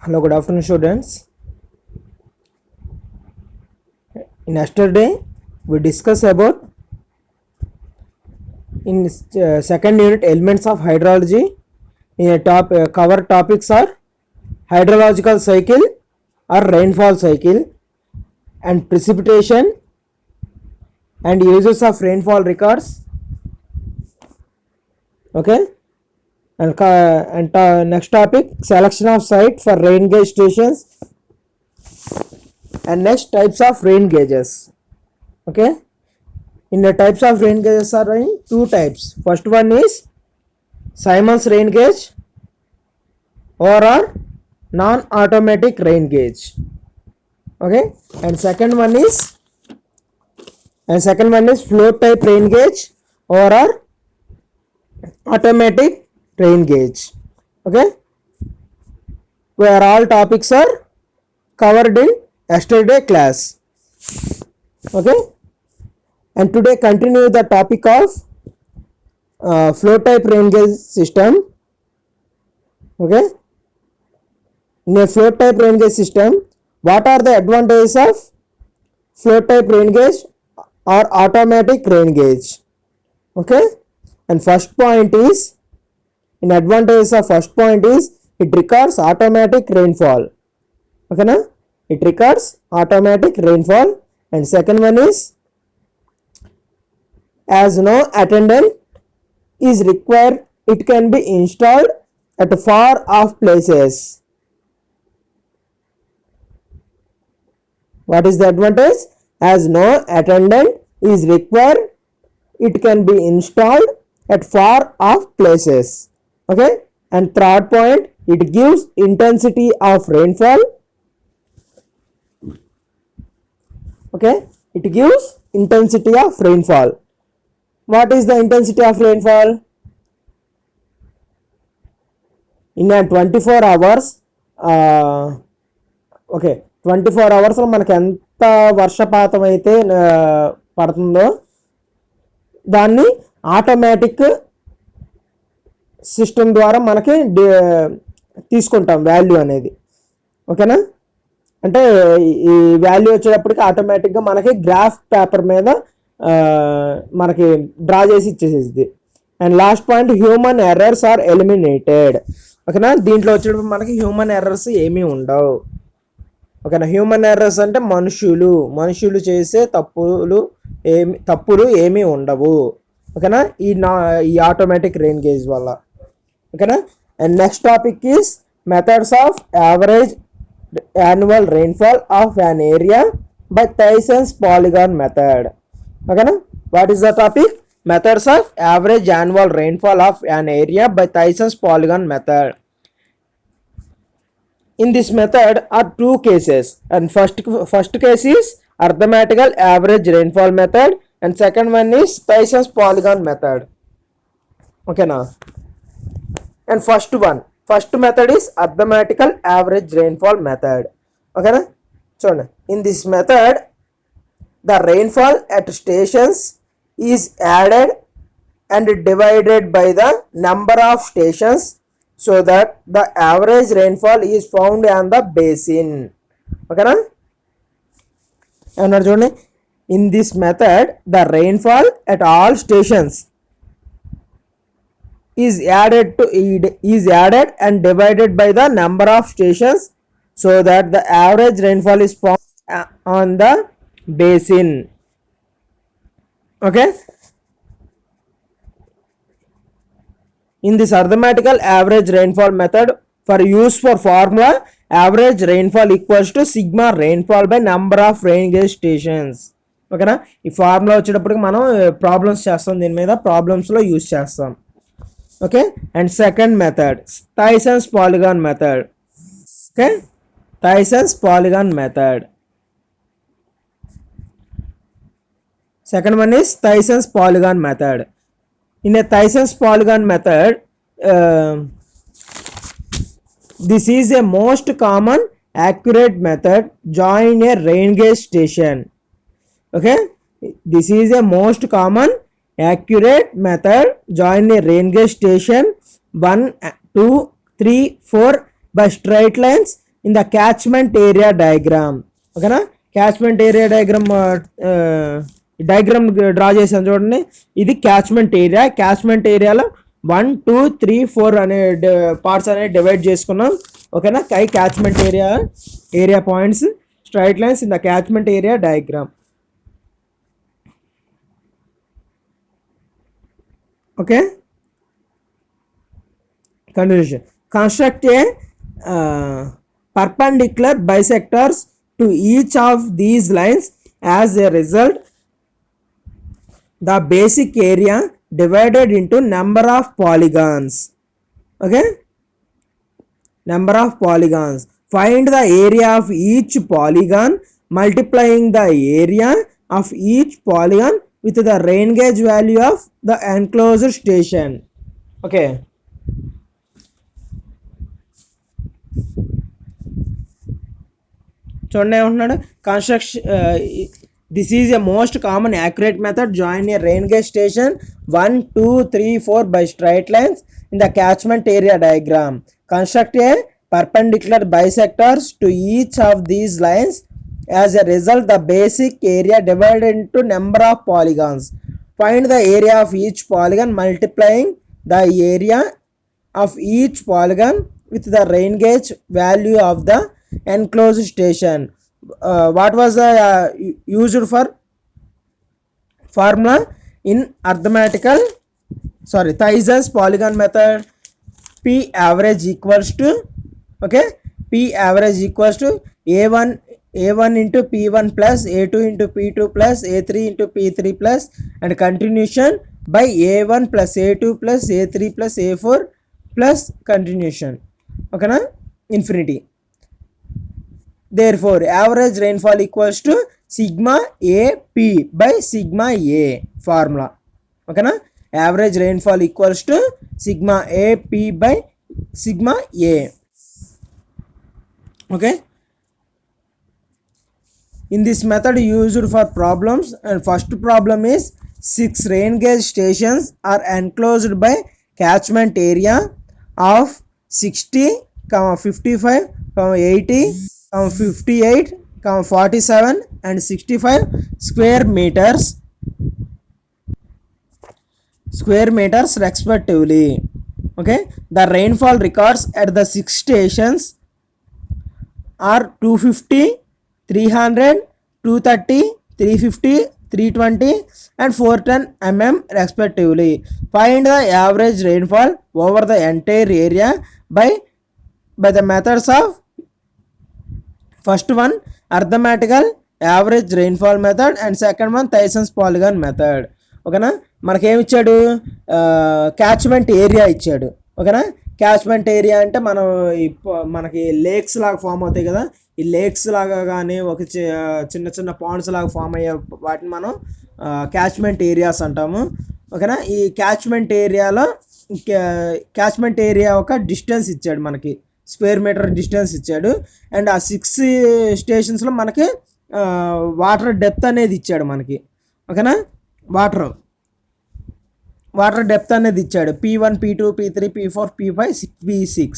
Hello, good afternoon, students. In yesterday, we discussed about in second unit elements of hydrology. In a cover topics are hydrological cycle or rainfall cycle and precipitation and uses of rainfall records. Okay, and next topic selection of site for rain gauge stations and next types of rain gauges. Okay. In the types of rain gauges are in two types. First one is Simon's rain gauge or non-automatic rain gauge. Okay, and second one is float type rain gauge or automatic rain gauge. Okay, where all topics are covered in yesterday class. Okay, and today continue the topic of float type rain gauge system. Okay, in a float type rain gauge system, what are the advantages of float type rain gauge or automatic rain gauge? Okay, and first point is in advantages of first point is it records automatic rainfall. Okay, na? It records automatic rainfall. And second one is as no attendant is required, it can be installed at far off places. What is the advantage? As no attendant is required, it can be installed at far off places. Okay, and third point, it gives intensity of rainfall. Okay, it gives intensity of rainfall. What is the intensity of rainfall? In a 24 hours, okay, 24 hours లో మనకి ఎంత వర్షపాతం అయితే పడుతుందో దాన్ని automatic system ద్వారా మనకి తీసుకుంటాం వాల్యూ అనేది. ఓకేనా, అంటే ఈ వాల్యూ వచ్చేటప్పటికి ఆటోమేటిక్గా మనకి గ్రాఫ్ పేపర్ మీద మనకి డ్రా చేసి ఇచ్చేసేది. And last point human errors are eliminated. ఓకేనా, దీంట్లో వచ్చేటప్పుడు మనకి హ్యూమన్ ఎర్రర్స్ ఏమీ ఉండవు. ఓకేనా, హ్యూమన్ ఎర్రర్స్ అంటే మనుషులు చేసే తప్పులు ఏమీ ఉండవు. ఓకేనా, ఈ ఆటోమేటిక్ రెయిన్ గేజ్ వల్ల. ఓకేనా, and next topic is methods of average annual rainfall of an area by Thyssen's polygon method. Okay, what is the topic? Methods of average annual rainfall of an area by Thyssen's polygon method. In this method are two cases, and first case is arithmetical average rainfall method and second one is Thyssen's polygon method. Okay, now and first method is arithmetical average rainfall method. Okay, na? So in this method the rainfall at stations is added and divided by the number of stations so that the average rainfall is found on the basin. Okay, na? And in this method the rainfall at all stations is added and divided by the number of stations so that the average rainfall is found on the basin. Okay, in this arithmetical average rainfall method for use for formula average rainfall equals to sigma rainfall by number of rain gauge stations. ఓకేనా, ఈ formula వచ్చేటప్పటికి మనం problems చేస్తాం, దీని మీద ప్రాబ్లమ్స్లో use చేస్తాం. Okay, and second method Thyssen's polygon method. Okay, Thyssen's polygon method. Second one is Thyssen's polygon method. In a Thyssen's polygon method, this is a most common accurate method join a rain gauge station. Okay, this is a most common accurate method join a rain gauge station 1, 2, 3, 4 by straight lines in the catchment area diagram. ఓకేనా, catchment area diagram draw చేసాను చూడండి. ఇది catchment area. Catchment ఏరియాలో 1 2 3 4 అనే parts అనేది divide చేసుకున్నాం. ఓకేనా, catchment area points, straight lines in the catchment area diagram. Okay, continuation. Construct a perpendicular bisectors to each of these lines. As a result, the basic area divided into number of polygons. Okay, number of polygons. Find the area of each polygon multiplying the area of each polygon with the rain gauge value of the enclosed station. Okay, చూడండి ఏమంటున్నాడు, construction this is a most common accurate method. Join a rain gauge station 1 2 3 4 by straight lines in the catchment area diagram. Construct a perpendicular bisectors to each of these lines. As a result, the basic area divided into number of polygons. Find the area of each polygon multiplying the area of each polygon with the rain gauge value of the enclosed station. What was the used for formula in Theis's polygon method? P average equals to, okay, P average equals to a1 into p1 plus a2 into p2 plus a3 into p3 plus and continuation by a1 plus a2 plus a3 plus a4 plus continuation. Okay na, infinity. Therefore, average rainfall equals to sigma AP by sigma A formula. Okay na, average rainfall equals to sigma AP by sigma A. Okay, in this method used for problems, and first problem is 6 rain gauge stations are enclosed by catchment area of 60, 55, 80, 58, 47 and 65 square meters respectively. Okay, the rainfall records at the 6 stations are 250, 300, 230, 350, 320 and 410 mm respectively. Find the average rainfall over the entire area by the methods of first one arithmetical average rainfall method and second one Theis's polygon method. ఓకేనా, మనకేమి ఇచ్చాడు, catchment area ఇచ్చాడు. ఓకేనా, catchment area అంటే మనకి lakes లాగా form అవుతాయి కదా, ఈ లేక్స్ లాగా కానీ ఒక చిన్న చిన్న పాండ్స్ లాగా ఫామ్ అయ్యే వాటిని మనం క్యాచ్మెంట్ ఏరియాస్ అంటాము. ఓకేనా, ఈ క్యాచ్మెంట్ ఏరియా ఒక డిస్టెన్స్ ఇచ్చాడు, మనకి స్క్వేర్ మీటర్ డిస్టెన్స్ ఇచ్చాడు. అండ్ ఆ 6 స్టేషన్స్లో మనకి వాటర్ డెప్త్ అనేది ఇచ్చాడు మనకి. ఓకేనా, వాటర్ డెప్త్ అనేది ఇచ్చాడు, P1 P2 P3 P4 P5 P6.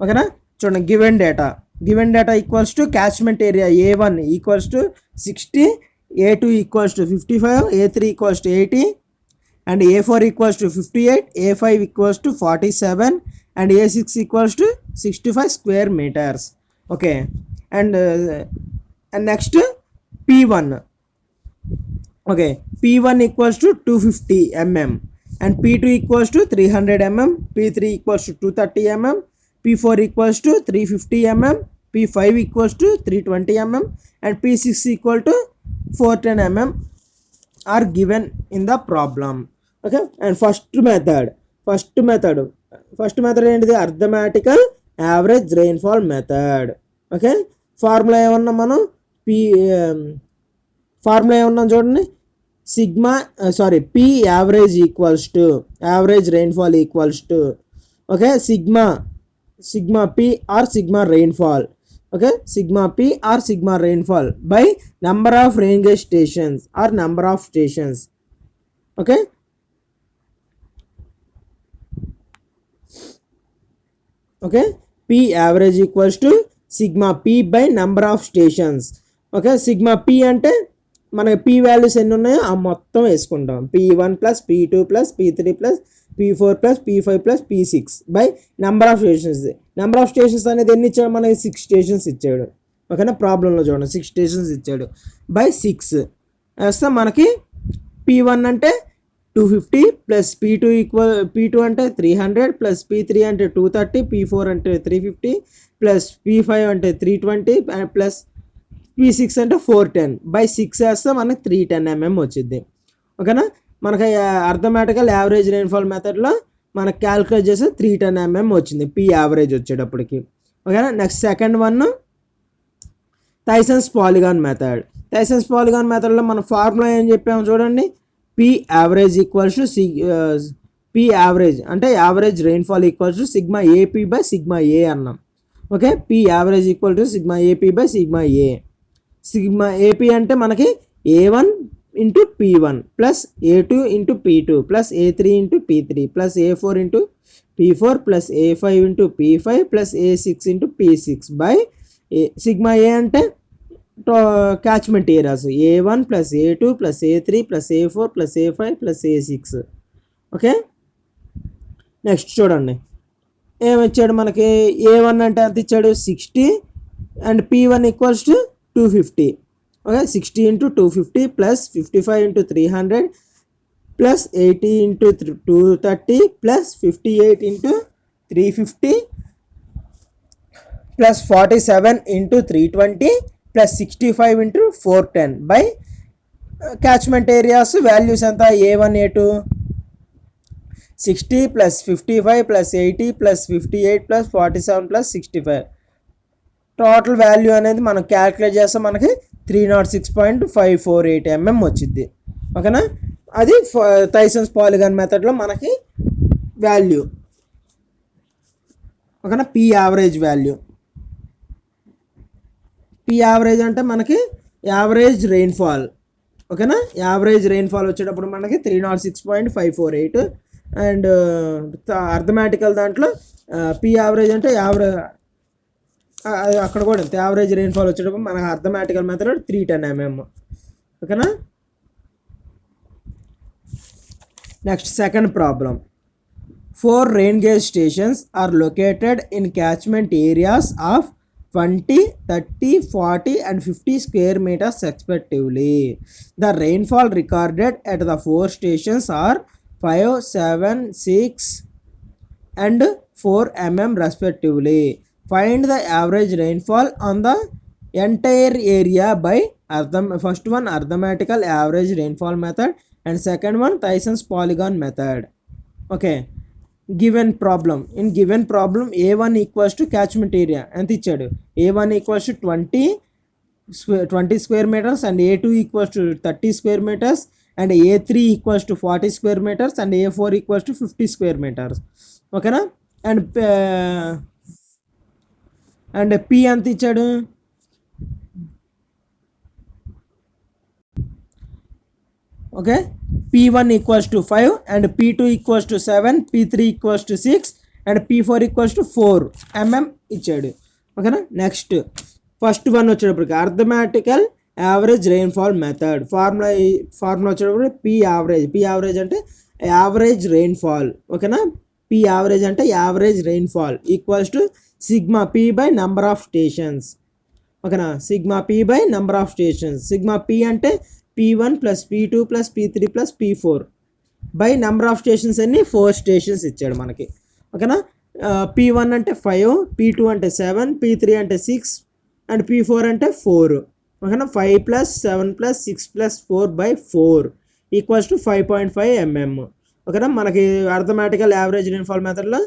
ఓకేనా, చూడండి, given data equals to catchment area A1 equals to 60, A2 equals to 55, A3 equals to 80 and A4 equals to 58, A5 equals to 47 and A6 equals to 65 square metres. Okay, and next P1. Okay, P1 equals to 250 mm and P2 equals to 300 mm, P3 equals to 230 mm, P4 equals to 350 mm, P5 equals to 320 mm and P6 equal to 410 mm are given in the problem. Okay, and first method ఏంటిది, arithmetical average rainfall method. Okay, formula ఏమన్నాం చూడండి, P average equals to average rainfall equals to, okay, sigma P or sigma rainfall. Okay, sigma P or sigma rainfall by number of rain gauge stations or number of stations. Okay, P average equals to sigma P by number of stations. Okay, sigma P అంటే మనకి P values ఎన్ని ఉన్నాయో ఆ మొత్తం వేసుకుంటాం. P1 plus P2 plus P3 plus P4 plus P5 plus P6 by number of stations. Number of stations అనేది ఎన్ని ఇచ్చాడు మనకి? 6 స్టేషన్స్ ఇచ్చాడు. ఓకేనా, ప్రాబ్లంలో చూడండి 6 స్టేషన్స్ ఇచ్చాడు బై 6 వేస్తే మనకి P1 అంటే 250 ప్లస్ P2 అంటే 300 ప్లస్ P3 అంటే 230, P4 అంటే 350 ప్లస్ P5 అంటే 320 ప్లస్ P6 అంటే 410 బై 6 వేస్తే మనకి 310 mm వచ్చింది. ఓకేనా, మనకి అర్థమెటికల్ యావరేజ్ రెయిన్ఫాల్ మెథడ్లో మనకు క్యాలిక్యులేట్ చేస్తే 310 mm వచ్చింది పీ యావరేజ్ వచ్చేటప్పటికి. ఓకేనా, next second one Thiessen's polygon method. Thiessen's polygon మెథడ్లో మన ఫార్ములా ఏం చెప్పాము చూడండి. P average equals to P average అంటే average rainfall equals to sigma AP by sigma A అన్నాం. Okay, P average equal to sigma AP by sigma A. Sigma AP అంటే మనకి A1 into P1 plus A2 into P2 plus A3 into P3 plus A4 into P4 plus A5 into P5 plus A6 into P6 by sigma ఏ అంటే catchment areas A1 plus A2 plus A3 plus A4 plus A5 plus A6. Okay, next చూడండి ఏమిచ్చాడు మనకి. A1 అంటే ఎంత ఇచ్చాడు? 60 and P1 equals to 250. Okay, 60 into 250 plus 55 into 300 plus 80 into 230 plus 58 into 350 plus 47 into 320 plus 65 into 410 by catchment areas values ఎంత? A1 A2 60 plus 55 plus 80 plus 58 plus 47 plus 65 total value అనేది మనం calculate చేస్తే మనకి 306.548 mm వచ్చింది. ఓకేనా, అది థైసన్స్ polygon మెథడ్లో మనకి వాల్యూ. ఓకేనా, P average value. P average అంటే మనకి యావరేజ్ రెయిన్ఫాల్. ఓకేనా, యావరేజ్ రెయిన్ఫాల్ వచ్చేటప్పుడు మనకి 306.548 అండ్ అర్థమెటికల్ దాంట్లో పీ యావరేజ్ అంటే అక్కడ కూడా యావరేజ్ రెయిన్ఫాల్ వచ్చేటప్పుడు మనకు అర్థమెటికల్ మెథడ్ 310 mm. ఓకేనా, next second problem. 4 rain gauge stations are located in catchment areas of 20, 30, 40 and 50 square meters respectively. The rainfall recorded at the 4 stations are 5, 7, 6 and 4 mm respectively. Find the average rainfall on the entire area by first one arithmetical average rainfall method and second one Thyssen's polygon method. Okay, given problem. In given problem A1 equals to catchment area ఎంత ఇచ్చాడు? A1 equals to 20 square meters and A2 equals to 30 square meters and A3 equals to 40 square meters and A4 equals to 50 square meters. ఓకేనా, and P ఎంత ఇచ్చాడు? Okay, P1 equals to 5 and P2 equals to 7, P3 equals to 6 and P4 equals to 4 mm ఇచ్చాడు. ఓకేనా, next first one వచ్చేటప్పటికి arithmetical average rainfall method. Formula వచ్చేటప్పుడు P average అంటే average rainfall. ఓకేనా, P average అంటే average rainfall equals to sigma P by number of stations. ఓకేనా, sigma P by number of stations. Sigma P అంటే P1 plus P2 plus P3 plus P4 by number of stations అన్ని 4 stations ఇచ్చాడు మనకి. ఓకేనా, P1 అంటే 5, P2 అంటే 7, P3 అంటే 6 and P4 అంటే 4. ఓకేనా, 5 plus 7 plus 6 plus 4 by 4 equals to 5.5 mm. ఓకేనా, మనకి అర్థమెటికల్ యావరేజ్ రెయిన్ఫాల్ మెథడ్లో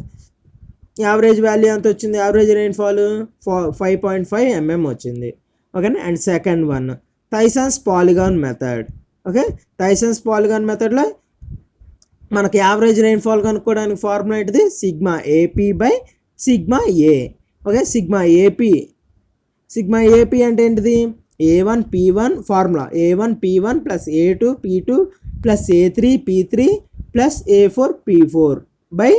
యావరేజ్ వాల్యూ ఎంత వచ్చింది? యావరేజ్ రెయిన్ఫాల్ 5.5 mm వచ్చింది. ఓకేనా, and second one Thiessen's polygon method. Okay, Thiessen's polygon మెథడ్లో మనకి యావరేజ్ రెయిన్ఫాల్ కనుక్కోవడానికి ఫార్ములా ఏంటిది? Sigma AP by sigma A. Okay, sigma AP అంటే ఏంటిది? A1 P1 formula A1 P1 plus A2 P2 plus A3 P3 plus A4 P4 by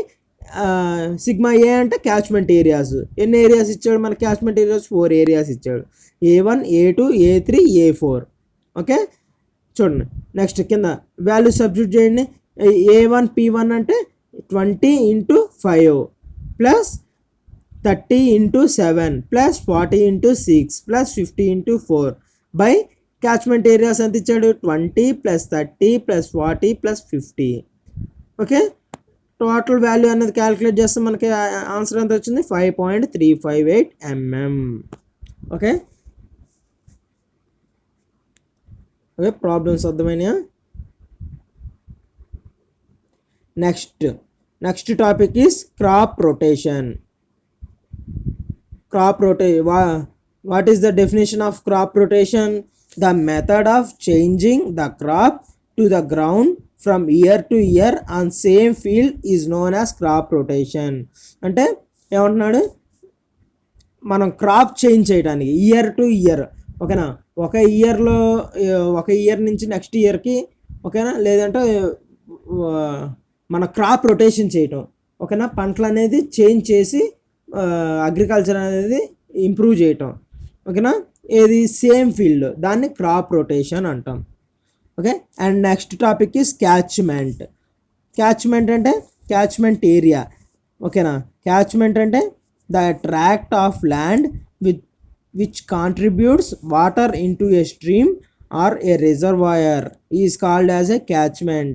sigma ఏ అంటే catchment areas. ఎన్ని areas ఇచ్చాడు మన క్యాచ్మెంట్ ఏరియాస్? 4 ఏరియాస్ ఇచ్చాడు. A1, A2, A3, A4. Okay, చూడండి. Next కింద value substitute చేయండి. A1 P1 అంటే 20 × 5 plus 30 × 7 plus 40 × 6 plus 50 × 4 by catchment areas ఎంత ఇచ్చాడు? 20 plus 30 plus 40 plus 50. Okay, total value అనేది క్యాలిక్యులేట్ చేస్తే మనకి ఆన్సర్ ఎంత వచ్చింది? 5.358 mm. ఓకే ఓకే, ప్రాబ్లమ్స్ అర్థమైనాయా? Next topic is crop rotation. What is the definition of crop rotation? The method of changing the crop to the ground from year to year on same field is known as crop rotation. అంటే ఏమంటున్నాడు? మనం crop change చేయడానికి year to year, ఓకేనా, ఒక year నుంచి next ఇయర్కి, ఓకేనా, లేదంటే మన క్రాప్ రొటేషన్ చేయటం, ఓకేనా, పంటలు అనేది చేంజ్ చేసి అగ్రికల్చర్ అనేది ఇంప్రూవ్ చేయటం, ఓకేనా, ఏది సేమ్ ఫీల్డ్, దాన్ని క్రాప్ రొటేషన్ అంటాం. Okay, and next topic is catchment. Catchment అంటే క్యాచ్మెంట్ ఏరియా, ఓకేనా. క్యాచ్మెంట్ అంటే the tract of land which contributes water into a stream or a reservoir is called as a catchment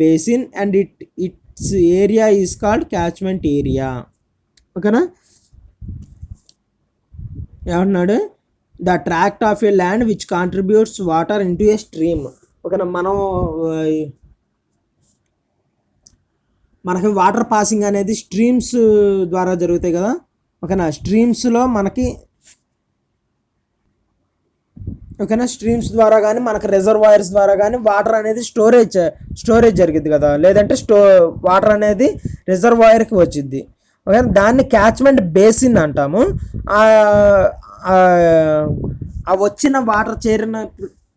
basin, and its area is called catchment area. ఓకేనా, ఏమంటున్నాడు? The tract of A land which contributes water into A stream. ఓకేనా, మనకి water passing అనేది streams ద్వారా జరుగుతాయి కదా, ఓకేనా. స్ట్రీమ్స్లో మనకి, ఓకేనా, స్ట్రీమ్స్ ద్వారా కానీ మనకి రిజర్వాయర్స్ ద్వారా కానీ వాటర్ అనేది స్టోరేజ్ జరిగింది కదా, లేదంటే వాటర్ అనేది రిజర్వాయర్కి వచ్చింది, ఓకే, దాన్ని క్యాచ్మెంట్ బేసిన్ అంటాము. ఆ వచ్చిన వాటర్ చేరిన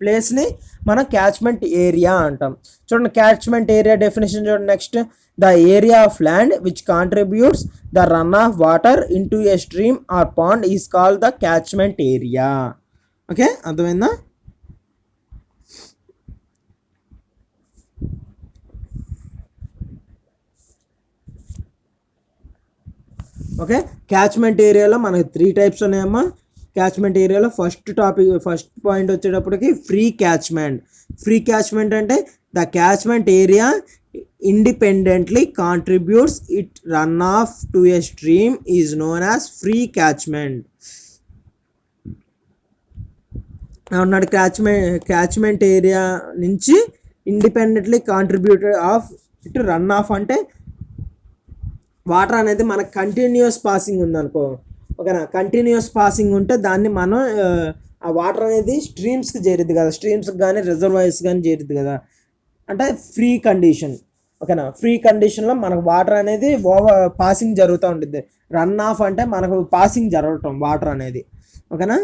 ప్లేస్ని మనం క్యాచ్మెంట్ ఏరియా అంటాం. చూడండి, క్యాచ్మెంట్ ఏరియా డెఫినేషన్ చూడండి. Next, the area of land which contributes the runoff water into a stream or pond is called the catchment area. Okay, అర్థమైందా? ఓకే, క్యాచ్మెంట్ ఏరియాలో మనకి 3 టైప్స్ ఉన్నాయమ్మా. క్యాచ్మెంట్ ఏరియాలో ఫస్ట్ పాయింట్ వచ్చేటప్పటికి free catchment అంటే the catchment area independently contributes it runoff to a stream is known as free catchment. అన్నాడు, catchment area నుంచి independently contributed of it run off అంటే water అనేది మనకు కంటిన్యూస్ పాసింగ్ ఉందనుకో, ఓకేనా, కంటిన్యూస్ పాసింగ్ ఉంటే దాన్ని మనం ఆ వాటర్ అనేది స్ట్రీమ్స్కి చేరుద్ది కదా, స్ట్రీమ్స్కి కానీ రిజర్వాయర్స్ కానీ చేరుద్ది కదా, అంటే ఫ్రీ కండిషన్, ఓకేనా. ఫ్రీ కండిషన్లో మనకు వాటర్ అనేది పాసింగ్ జరుగుతూ ఉంటుంది. రన్ ఆఫ్ అంటే మనకు పాసింగ్ జరగటం వాటర్ అనేది, ఓకేనా,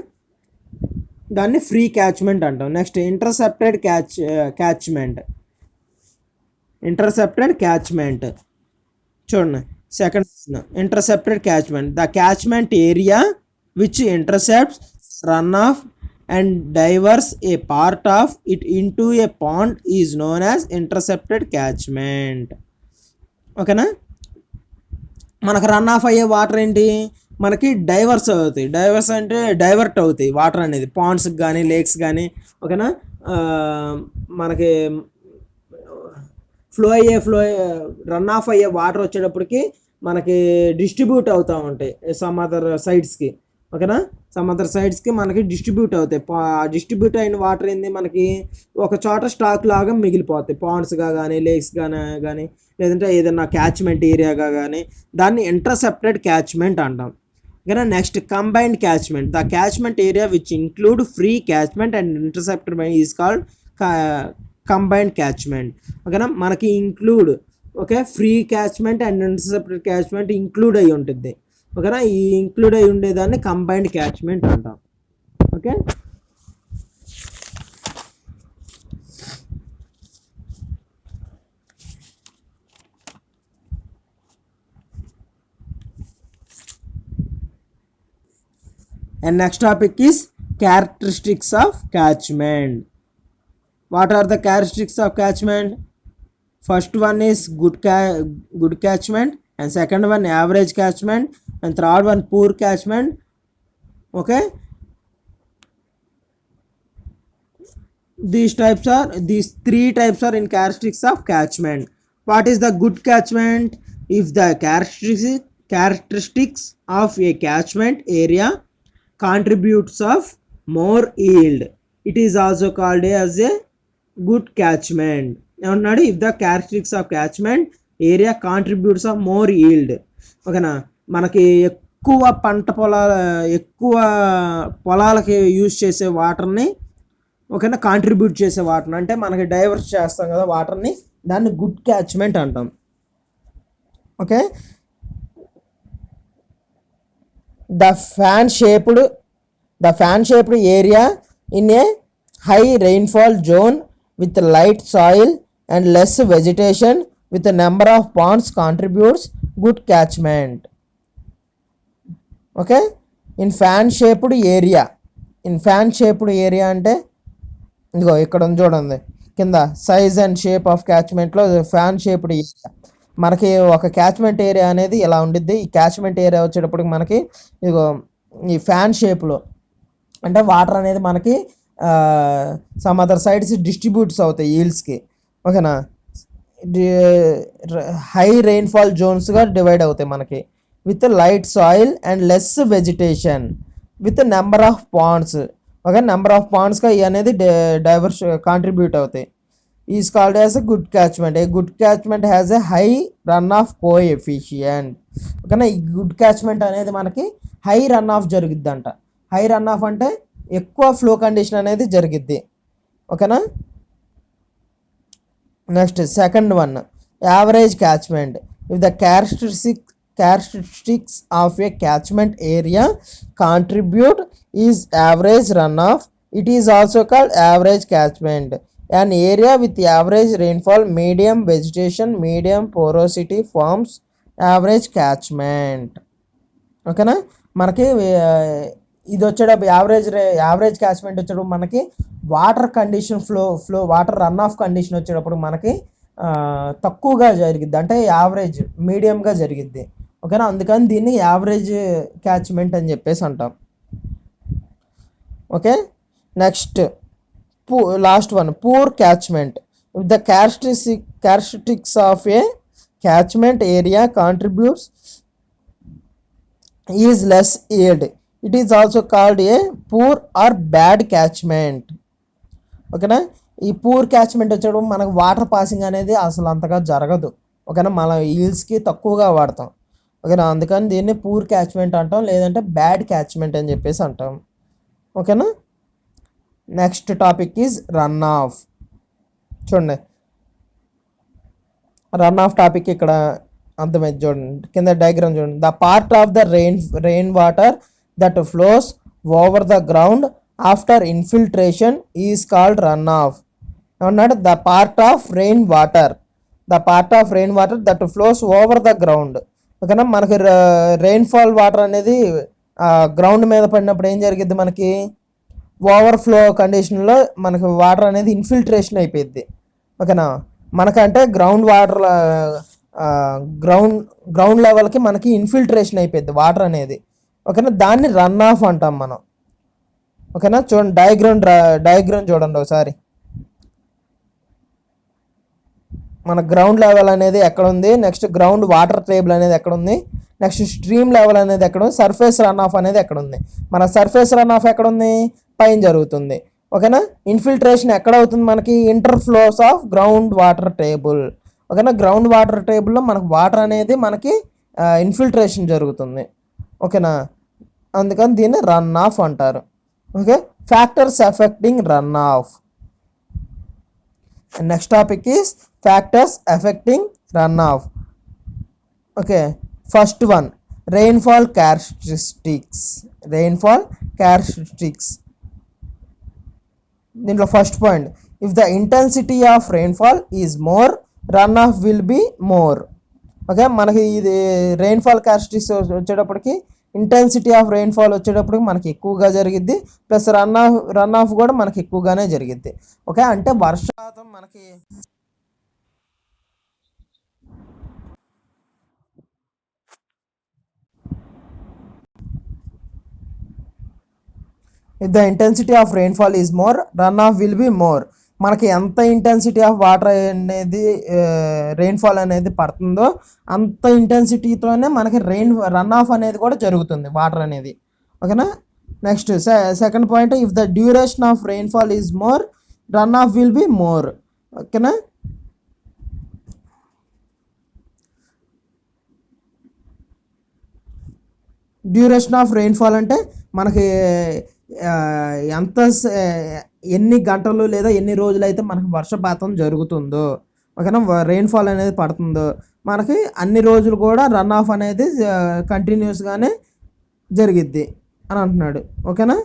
దాన్ని ఫ్రీ క్యాచ్మెంట్ అంటాం. నెక్స్ట్, ఇంటర్సెప్టెడ్ క్యాచ్మెంట్ చూడండి. Second, intercepted catchment, the catchment area which intercepts run of and diverts a part of it into a pond is known as intercepted catchment. ఓకేనా, మనకు run of అయ్యే water ఏంటి? మనకి divorce అంటే divert అవుతాయి water అనేది పాండ్స్కి కానీ లేక్స్ కానీ, ఓకేనా. మనకి రన్ ఆఫ్ అయ్యే వాటర్ వచ్చేటప్పటికి మనకి డిస్ట్రిబ్యూట్ అవుతూ ఉంటాయి సమ్ అదర్ సైడ్స్కి, ఓకేనా. సమ్ అదర్ సైడ్స్కి మనకి డిస్ట్రిబ్యూట్ అవుతాయి. డిస్ట్రిబ్యూట్ అయిన వాటర్ ఏంది మనకి ఒక చోట స్టాక్ లాగా మిగిలిపోతాయి, పాండ్స్గా కానీ లేక్స్గా కానీ, లేదంటే ఏదైనా క్యాచ్మెంట్ ఏరియాగా కానీ, దాన్ని ఇంటర్సెప్టెడ్ క్యాచ్మెంట్ అంటాం, ఓకేనా. Next, combined catchment, the catchment area which include free catchment and intercepted is called combined catchment, ఓకేనా. మనకి include, okay, free catchment and intercepted catchment include అయి ఉంటుంది, ఓకేనా. ఈ ఇంక్లూడ్ అయి ఉండేదాన్ని కంబైన్డ్ క్యాచ్మెంట్ అంటాం. Okay, And next topic is characteristics of catchment. What are the characteristics of catchment? First one is good catchment, and second one average catchment, and third one poor catchment. Okay, these three types are in characteristics of catchment. What is the good catchment? If the characteristics of a catchment area contributes of more yield, it is also called as a good catchment. ఏమన్నాడు? If the characteristics of catchment area contributes of more yield. ఓకేనా, మనకి ఎక్కువ పొలాలకి use చేసే వాటర్ని, ఓకేనా, contribute చేసే వాటర్ని, అంటే మనకి డైవర్ట్ చేస్తాం కదా వాటర్ని, దాన్ని గుడ్ క్యాచ్మెంట్ అంటాం. Okay, the fan shaped area in a high rainfall zone with light soil and less vegetation with a number of ponds contributes good catchment. Okay, in fan shaped area అంటే ఇదిగో ఇక్కడ చూడండి కింద size and shape of క్యాచ్మెంట్లో fan shaped area. మనకి ఒక catchment area అనేది ఎలా ఉండిద్ది, ఈ క్యాచ్మెంట్ ఏరియా వచ్చేటప్పటికి మనకి ఇదిగో ఈ ఫ్యాన్ షేప్లో, అంటే వాటర్ అనేది మనకి సమ్ అదర్ సైడ్స్ డిస్ట్రిబ్యూట్స్ అవుతాయి ఈల్స్కి. ఓకేనా, హై రెయిన్ఫాల్ జోన్స్గా డివైడ్ అవుతాయి మనకి, with light soil and less vegetation with number of ponds. Okay, number of పాండ్స్గా ఇవి అనేది డైవర్స్ కాంట్రిబ్యూట్ అవుతాయి. Is called as a good catchment. A good catchment has a high run off coefficient. ఓకేనా, ఈ good catchment అనేది మనకి high run off జరుగుద్దంట. హై రన్ ఆఫ్ అంటే ఎక్కువ ఫ్లో కండిషన్ అనేది జరిగిద్ది. ఓకేనా, next second one average catchment. If the characteristics of a catchment area contribute is average runoff, it is also called average catchment. An area with average rainfall, medium vegetation, medium porosity forms average catchment. ఓకేనా, మనకి ఇది వచ్చేటప్పుడు average catchment వచ్చేటప్పుడు మనకి water condition water run of condition వచ్చేటప్పుడు మనకి తక్కువగా జరిగిద్ది, అంటే యావరేజ్ మీడియంగా జరిగిద్ది. ఓకేనా, అందుకని దీన్ని యావరేజ్ క్యాచ్మెంట్ అని చెప్పేసి అంటాం. Okay, next last one poor catchment. If the characteristics of a catchment area contributes is less yield, it is also called a poor or bad catchment. ఓకేనా, ఈ పూర్ క్యాచ్మెంట్ వచ్చేటప్పుడు మనకు వాటర్ పాసింగ్ అనేది అసలు అంతగా జరగదు. ఓకేనా, మన ఈల్స్కి తక్కువగా వాడతాం. ఓకేనా, అందుకని దీన్ని పూర్ క్యాచ్మెంట్ అంటాం, లేదంటే బ్యాడ్ క్యాచ్మెంట్ అని చెప్పేసి అంటాం. ఓకేనా, next topic is run of. చూడండి, రన్ ఆఫ్ టాపిక్ ఇక్కడ అర్థమైంది చూడండి, కింద డయాగ్రామ్ చూడండి. The part of the rain water that flows over the ground after infiltration is called runoff. అన్నాడు, the part of rain water that flows over the ground. ఓకేనా, మనకి rainfall water అనేది ground మీద పడినప్పుడు ఏం జరిగిద్ది, మనకి ఓవర్ఫ్లో కండిషన్లో మనకి వాటర్ అనేది ఇన్ఫిల్ట్రేషన్ అయిపోయింది. ఓకేనా, మనకంటే గ్రౌండ్ వాటర్ గ్రౌండ్ లెవెల్కి మనకి ఇన్ఫిల్ట్రేషన్ అయిపోయింది వాటర్ అనేది. ఓకేనా, దాన్ని రన్ ఆఫ్ అంటాం మనం. ఓకేనా, చూడండి డయాగ్రామ్ చూడండి ఒకసారి. మన గ్రౌండ్ లెవెల్ అనేది ఎక్కడ ఉంది, నెక్స్ట్ గ్రౌండ్ వాటర్ టేబుల్ అనేది ఎక్కడ ఉంది, నెక్స్ట్ స్ట్రీమ్ లెవెల్ అనేది ఎక్కడ ఉంది, సర్ఫేస్ రన్ ఆఫ్ అనేది ఎక్కడ ఉంది. మన సర్ఫేస్ రన్ ఆఫ్ ఎక్కడ ఉంది, పైన జరుగుతుంది. ఓకేనా, ఇన్ఫిల్ట్రేషన్ ఎక్కడ అవుతుంది, మనకి ఇంటర్ఫ్లోస్ ఆఫ్ గ్రౌండ్ వాటర్ టేబుల్. ఓకేనా, గ్రౌండ్ వాటర్ టేబుల్లో మనకు వాటర్ అనేది మనకి ఇన్ఫిల్ట్రేషన్ జరుగుతుంది. ఓకేనా, అందుకని దీన్ని రన్ ఆఫ్ అంటారు. Okay, factors affecting run off. Next topic is factors affecting run of. Okay, first one rainfall characteristics. దీంట్లో first point, if the intensity of rainfall is more, run off will be more. Okay, మనకి ఇది rainfall characteristics వచ్చేటప్పటికి intensity of rainfall వచ్చేటప్పటికి మనకి ఎక్కువగా జరిగిద్ది, plus run of కూడా మనకి ఎక్కువగానే జరిగిద్ది. ఓకే, అంటే వర్షపాతం మనకి if the intensity of rainfall is more, run off will be more. మనకి ఎంత ఇంటెన్సిటీ ఆఫ్ వాటర్ అనేది రెయిన్ఫాల్ అనేది పడుతుందో అంత ఇంటెన్సిటీతోనే మనకి రన్ ఆఫ్ అనేది కూడా జరుగుతుంది వాటర్ అనేది. ఓకేనా. Next second point, if the duration of rainfall is more, run off will be more. ఓకేనా. డ్యూరేషన్ ఆఫ్ రెయిన్ఫాల్ అంటే మనకి ఎంత ఎన్ని గంటలు లేదా ఎన్ని రోజులు అయితే మనకి వర్షపాతం జరుగుతుందో, ఓకేనా, రెయిన్ఫాల్ అనేది పడుతుందో మనకి అన్ని రోజులు కూడా రన్ ఆఫ్ అనేది కంటిన్యూస్గానే జరిగిద్ది అని అంటున్నాడు. ఓకేనా.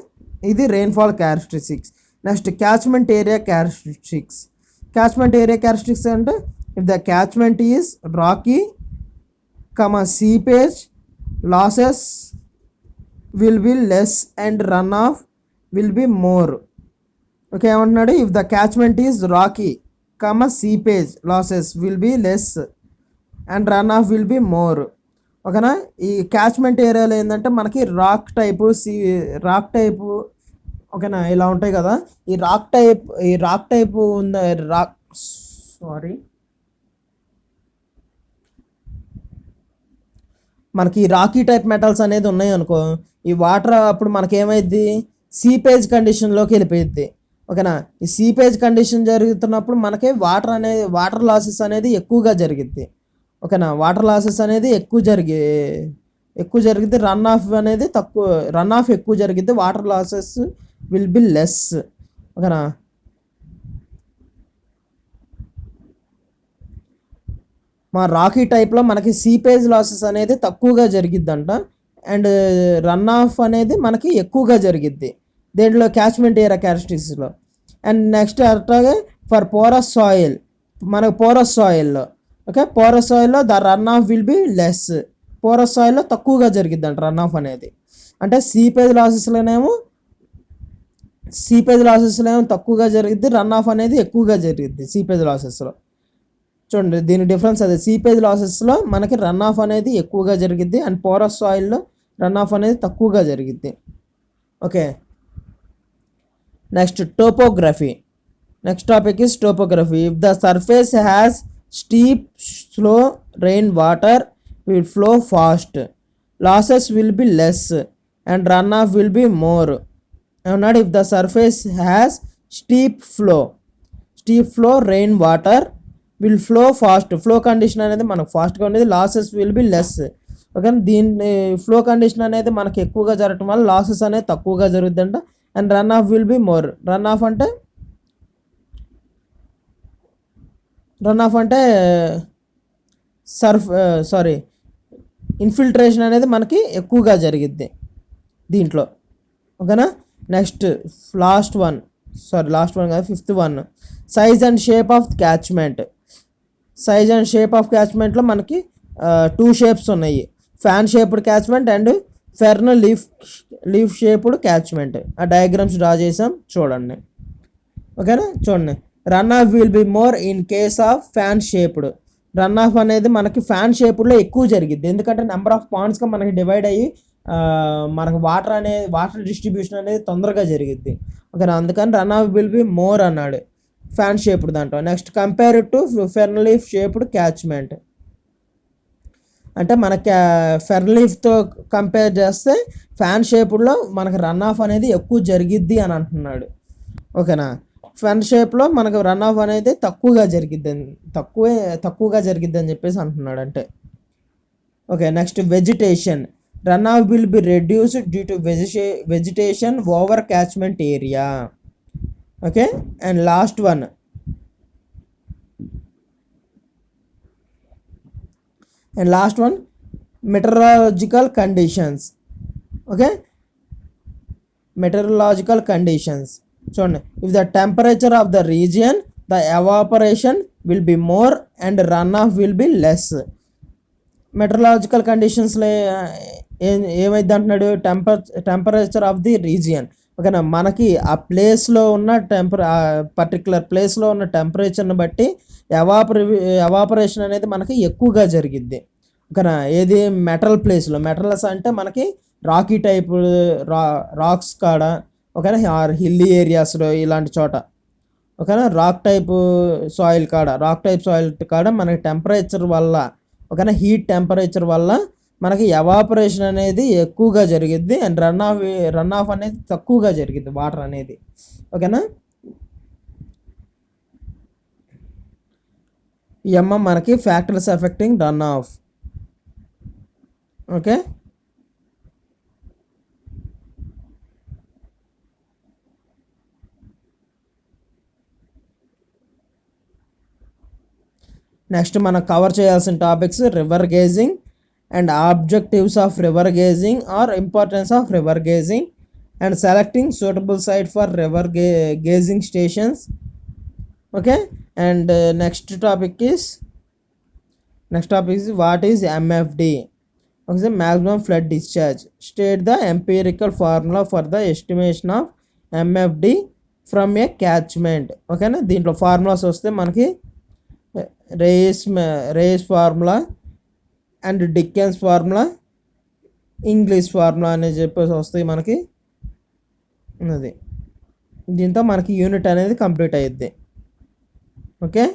ఇది rainfall characteristics. Next catchment area characteristics. Catchment area characteristics అంటే if the catchment is rocky, seepage, losses will be less and runoff will be more. Okay, ఏమంటున్నాడు, if the catchment is rocky, seepage losses will be less and run off will be more. ఓకేనా. ఈ catchment ఏరియాలో ఏంటంటే మనకి rock type ఓకేనా ఇలా ఉంటాయి కదా. ఈ రాక్ టైపు ఉంది, మనకి రాకీ టైప్ మెటల్స్ అనేది ఉన్నాయి అనుకో, ఈ వాటర్ అప్పుడు మనకేమైద్ది, సీపేజ్ కండిషన్లోకి వెళ్ళిపోయిద్ది. ఓకేనా. ఈ సీపేజ్ కండిషన్ జరుగుతున్నప్పుడు మనకి వాటర్ లాసెస్ అనేది ఎక్కువగా జరిగిద్ది. ఓకేనా. వాటర్ లాసెస్ అనేది ఎక్కువ జరిగిద్ది. రన్ ఆఫ్ ఎక్కువ జరిగిద్ది, water losses will be less. ఓకేనా. మా రాకీ టైప్లో మనకి సీపేజ్ లాసెస్ అనేది తక్కువగా జరిగిద్దంట, అండ్ రన్ ఆఫ్ అనేది మనకి ఎక్కువగా జరిగిద్ది దేంట్లో, క్యాచ్మెంట్ ఏరియా క్యారెక్టరిస్టిక్స్లో. అండ్ నెక్స్ట్ అట్లాగే ఫర్ పోరస్ సాయిల్, మనకు పోరస్ సాయిల్లో the run off will be less. Porous సాయిల్లో తక్కువగా జరిగిద్దంట రన్ ఆఫ్ అనేది. అంటే సీపేజ్ లాసెస్లోనేమో తక్కువగా జరిగిద్ది, రన్ ఆఫ్ అనేది ఎక్కువగా జరిగిద్ది సీపేజ్ లాసెస్లో. చూడండి దీని డిఫరెన్స్ అదే, సీపేజ్ లాసెస్లో మనకి రన్ ఆఫ్ అనేది ఎక్కువగా జరిగిద్ది, అండ్ పోరస్ సాయిల్లో రన్ ఆఫ్ అనేది తక్కువగా జరిగిద్ది. Okay. Next topography. Next topic is topography. If the surface has steep slope rain water will flow fast, losses will be less and run off will be more. అన్నాడు, if the surface has steep flow rain water will flow fast. Flow condition అనేది మనకు ఫాస్ట్గా ఉండేది, losses will be less. Okay, దీన్ని flow condition అనేది మనకి ఎక్కువగా జరగటం వల్ల లాసెస్ అనేది తక్కువగా జరుగుతుందంట. And run off will be more. Run off అంటే ఇన్ఫిల్ట్రేషన్ అనేది మనకి ఎక్కువగా జరిగిద్ది దీంట్లో. ఓకేనా. నెక్స్ట్ లాస్ట్ వన్ కాదు, fifth one, size and shape of catchment. Size and shape of క్యాచ్మెంట్లో మనకి 2 షేప్స్ ఉన్నాయి, fan shaped catchment and fern leaf shaped catchment. ఆ డయాగ్రామ్స్ డ్రా చేసాం చూడండి. ఓకేనా. చూడండి, run off will be more in case of fan shaped. Run off అనేది మనకి ఫ్యాన్ షేప్డ్లో ఎక్కువ జరిగిద్ది, ఎందుకంటే నెంబర్ ఆఫ్ పాయింట్స్గా మనకి డివైడ్ అయ్యి మనకు వాటర్ డిస్ట్రిబ్యూషన్ అనేది తొందరగా జరిగిద్ది. ఓకేనా. అందుకని run off will be more అన్నాడు ఫ్యాన్ షేప్డ్ దాంట్లో. Next compare to fern leaf shaped catchment, అంటే మన ఫెర్న్ లీఫ్తో కంపేర్ చేస్తే ఫ్యాన్ షేప్డ్లో మనకు రన్ ఆఫ్ అనేది ఎక్కువ జరిగిద్ది అని అంటున్నాడు. ఓకేనా. ఫెర్న్ షేప్లో మనకు రన్ ఆఫ్ అనేది తక్కువగా జరిగిద్ది అని చెప్పేసి అంటున్నాడు అంటే. Okay. Next vegetation. Run off will be reduced due to vegetation over catchment area. Okay. And last one, meteorological conditions. Okay, meteorological conditions. చూడండి, if the temperature of the region, the evaporation will be more and run off will be less. మెటరలాజికల్ కండిషన్స్లో ఏమైంది అంటున్నాడు, temperature of the region. ఓకేనా, మనకి ఆ ప్లేస్లో ఉన్న పర్టికులర్ ప్లేస్లో ఉన్న టెంపరేచర్ని బట్టి ఎవాపరేషన్ అనేది మనకి ఎక్కువగా జరిగిద్ది. ఓకేనా, ఏది మెటల్ ప్లేస్లో, మెటల్స్ అంటే మనకి రాకీ టైప్ రాక్స్ కాడ, ఓకేనా, హిల్లీ ఏరియాస్లో ఇలాంటి చోట, ఓకేనా, రాక్ టైప్ సాయిల్ కాడ మనకి టెంపరేచర్ వల్ల, ఓకేనా, హీట్ టెంపరేచర్ వల్ల మనకి ఎవాపరేషన్ అనేది ఎక్కువగా జరిగిద్ది అండ్ రన్ ఆఫ్ అనేది తక్కువగా జరిగిద్ది వాటర్ అనేది. ఓకేనా, ఇవమ్మ మనకి factors affecting run of. Okay, next మనం కవర్ చేయాల్సిన topics river gauging and objectives of river gauging or importance of river gauging and selecting suitable site for river gauging stations. Okay, and next topic is what is MFD. Okay, maximum flood discharge. State the empirical formula for the estimation of MFD from a catchment. ఓకేనా, దీంట్లో formulas వస్తే మనకి Ryves formula and Dickens formula, English formula అని చెప్పేసి వస్తాయి మనకి. అది దీంతో మనకి యూనిట్ అనేది కంప్లీట్ అయ్యిద్ది. ఓకే.